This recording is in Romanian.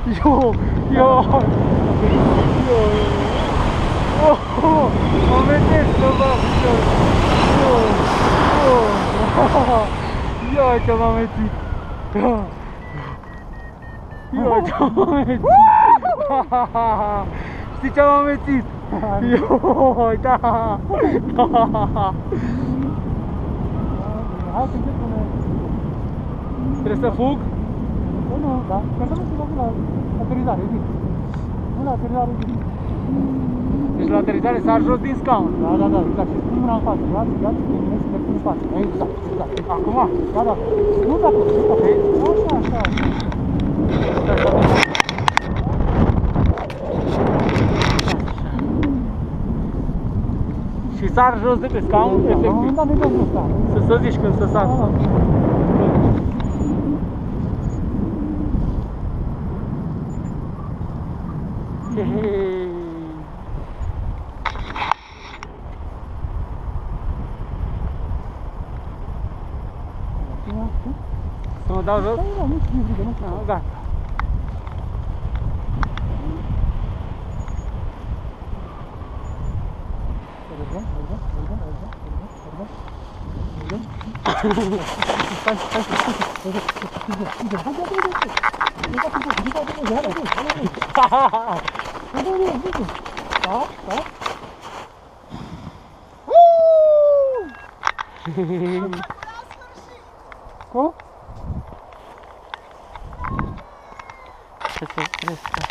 Ia ce m-am mețit! Ia ce m-am mețit! Știi ce m-am mețit? Ioi, da! Hai să încep până... Trebuie să fug? Nu, da. Că să mergem la aterizare, zic. Nu la aterizare, zic. Deci la aterizare s-a jos din scaun. Da, exact. Și pun mâna în față. Ia, de mine și le pun în față. Exact. Acum? Da. Nu de acolo, nu de acolo. Așa. Și sar jos de pe scaun, efectiv. Da, nu-i dăm jos, da. Să zici când să sar. Să mă dau jos? Da, nu știu, nu știu. Gata. Cum? Ce se cresc?